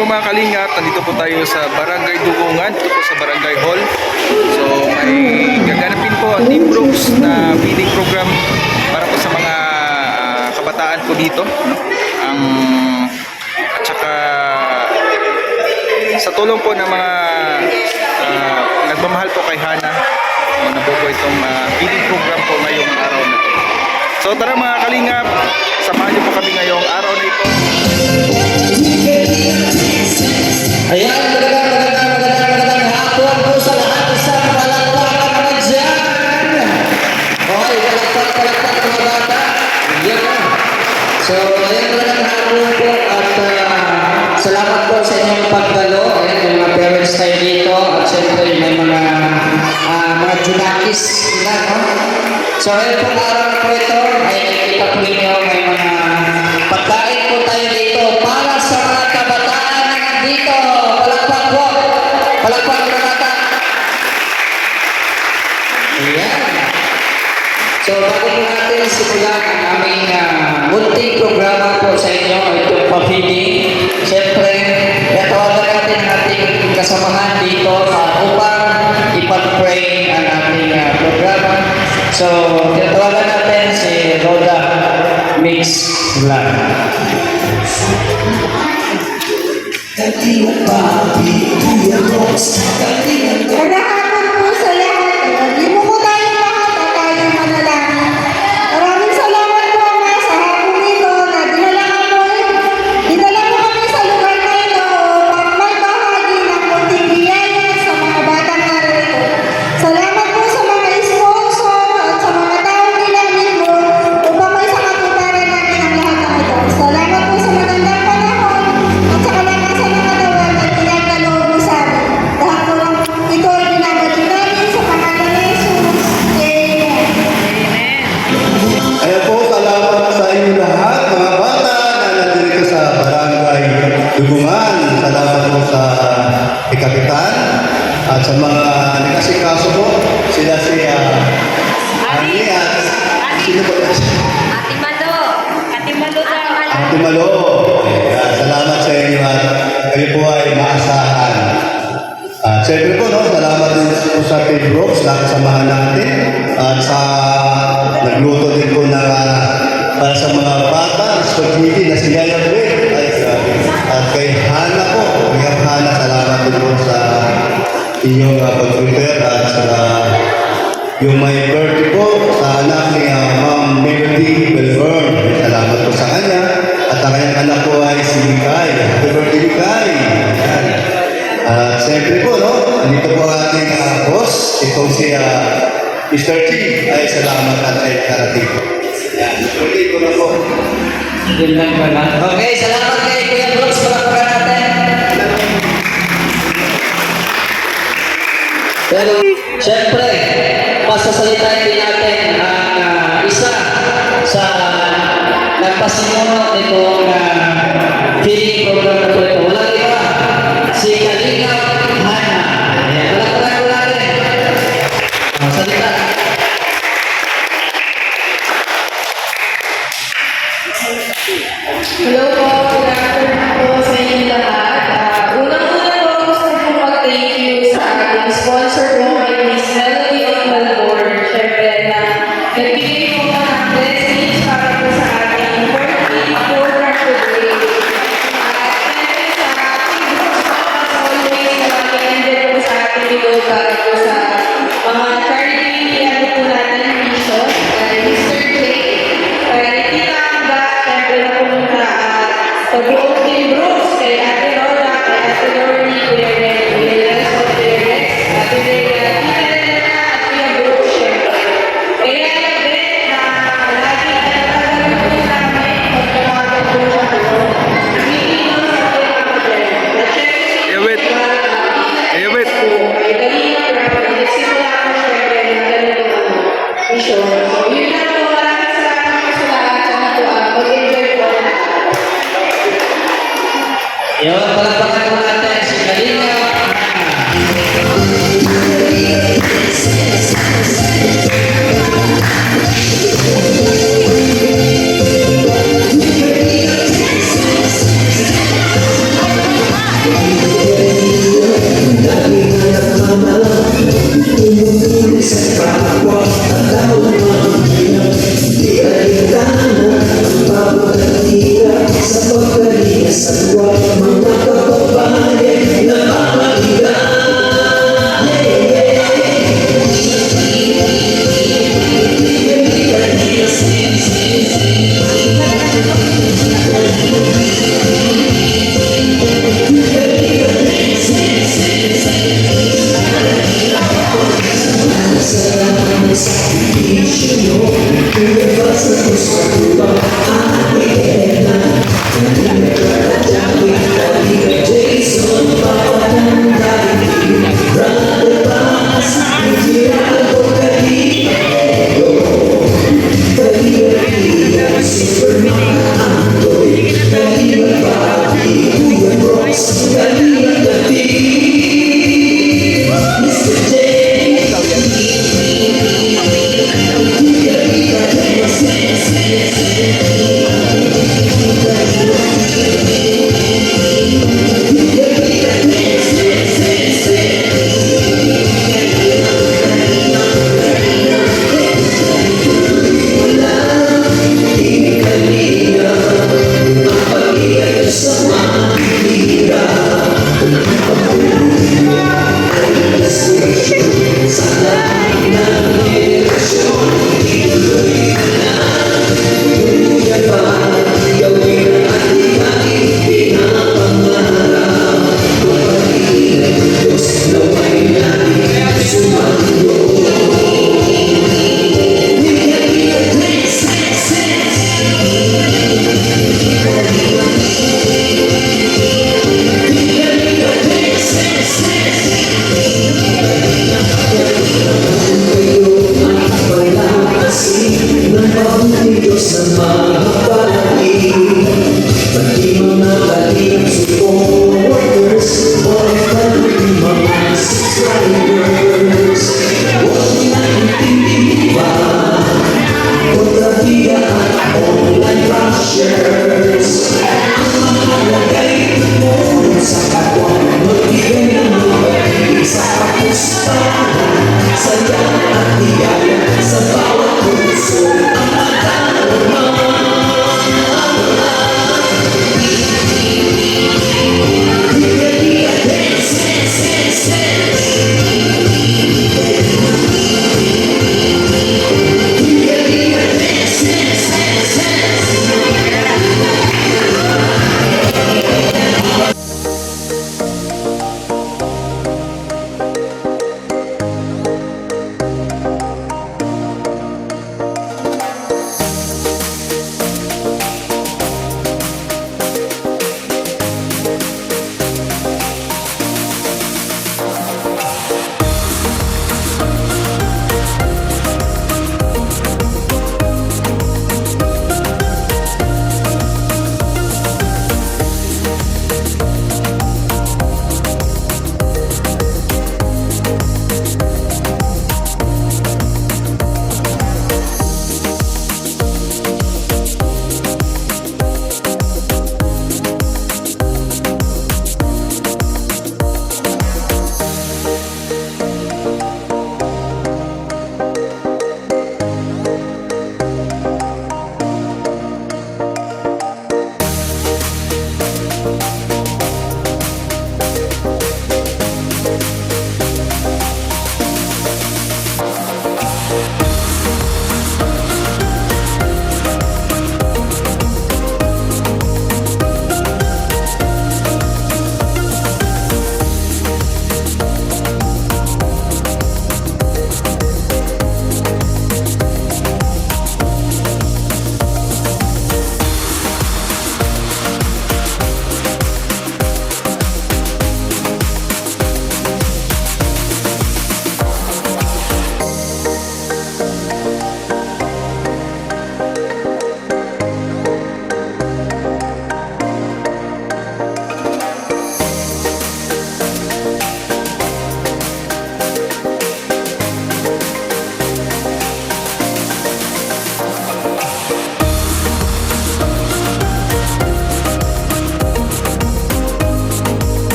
po mga kalingap, nandito po tayo sa Barangay Dugungan, dito po sa Barangay Hall. So may gaganapin po ang Team Brooks na feeding program para po sa mga kabataan po dito, no? At saka sa tulong po ng mga nagmamahal po kay Hana, nabuo itong feeding program po ngayong araw na ito. So tara mga kalingap, samahan niyo po kami ngayong araw na ito. Ayan, magandang hapon po sa lahat. Isang palakpakan naman dyan. Okay, palakpak mga bata. Yan na. So, ayan, magandang hapon po at salamat po sa inyong pagdalo. Ayan, may mga parents tayo dito at syempre may mga junakis nila, no? So, ayan po araw na po ito ay nakikita po ninyo may mga pagkain po tayo dito para sa mga kabataan na nandito. Palakpak po. Palakpak mga bata. Ayan. So, bago po natin simulan ang aming munting programa po sa inyo, itong pa-feeding. Siyempre, natawagan natin ang ating kasamahan dito upang ipag-pray ang ating programa. So, tinatawagan natin si Roda Mix Vlog. Magandang hapon po sa lahat. Libo po tayong lahat at tayong manalangin. Maraming salamat po Ama sa hapon ito na dinala mo kami sa lugar na ito upang may bahagi ng kunting biyaya sa mga batang narito. Salamat po sa mga sponsor at sa mga taong ginamit mo upang may sakatuparan namin ang lahat ng ito. Salamat po sa magandang panahon at sa kalakasan ng katawan at pinagkaloob mo sa amin. Lahat po lang ito ay binabati namin sa pangalan ni Jesus. Amen. Ayan po, salamat sa inyo lahat, mga bata na nandito sa Barangay Dugungan. Salamat po sa ikapitan at sa mga nagkasikaso po. Sila si Ani at sino po? Ate Malo. Ate Malo daw. Ate Malo. Ayan, salamat sa inyo at kayo po ay maasahan. At siyempre po, no, salamat din po sa Team Brooks na kasamahan natin at sa nagluto din po na para sa mga bata, spaghetti na si Yaya Bread. At kay Hana po, kay Hana, salamat din po sa inyong pag-prepare at sa yung may birthday po sa anak ni Ma'am Melody Belvern. Salamat po sa kanya. At ang kanyang anak po ay si Mikay. Happy birthday, Mikay! Ayan. At siyempre po, no, andito po ang ating boss, itong si Mr. T. Ay, salamat at ay karating po. Ayan, Mr. T po na po. Yun lang pala. Okay, salamat kay Kuya Brooks. Palakpakan natin. Pero, siyempre, pasasalitain din natin ang isa sa nagpasimuno nitong feeding program na po ito. Walang iba, si Kalingap Hana. Ayan, palakpakan ko natin. Salita. Hello po, good afternoon po sa inyo lahat. Unang-una po gusto ko mag-thank you sa ating sponsor po kay Miss Melody of Malabor. Siyempre na nagbigay po ka ng blessings para po sa ating birthday program today. At siyempre sa ating groups po as always na mag-ended po sa ating video para po sa mga charity ano po natin mission kay Mr. Jay, kay Tita Amba, siyempre na pumunta pag-iong Team Brooks, kay Ate Roda, kay Ate Lorny, Kuya Ren, Kuya Nelson, Kuya Rex, Ate Rhea, Tita Elena, at Kuya Brooks, syempre. Kaya din na lagi talagang po namin pagkawagan po siya ako. Umiinom sa ating kapatid. At syempre, Ewit. Ewit. ay kanina pero nagsimula ko syempre ng ganitong mission. So yun lang po, maraming salamat po sa lahat. Sana po mag-enjoy po ang lahat. Yun, palakpakan ko natin si Kalingap Hana.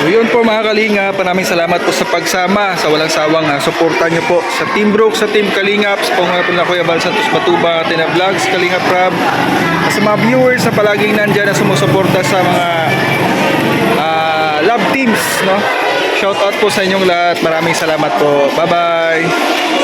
So yun po mga Kalingap, maraming salamat po sa pagsama, sa walang sawang suporta nyo po sa Team Brooks, sa Team Kalingap, sa po nga po na Kuya Val Santos Batuba, Tina Vlogs, Kalingap Rab, sa mga viewers na palaging nandyan na sumusuporta sa mga love teams, no? Shout out po sa inyong lahat. Maraming salamat po. Bye-bye.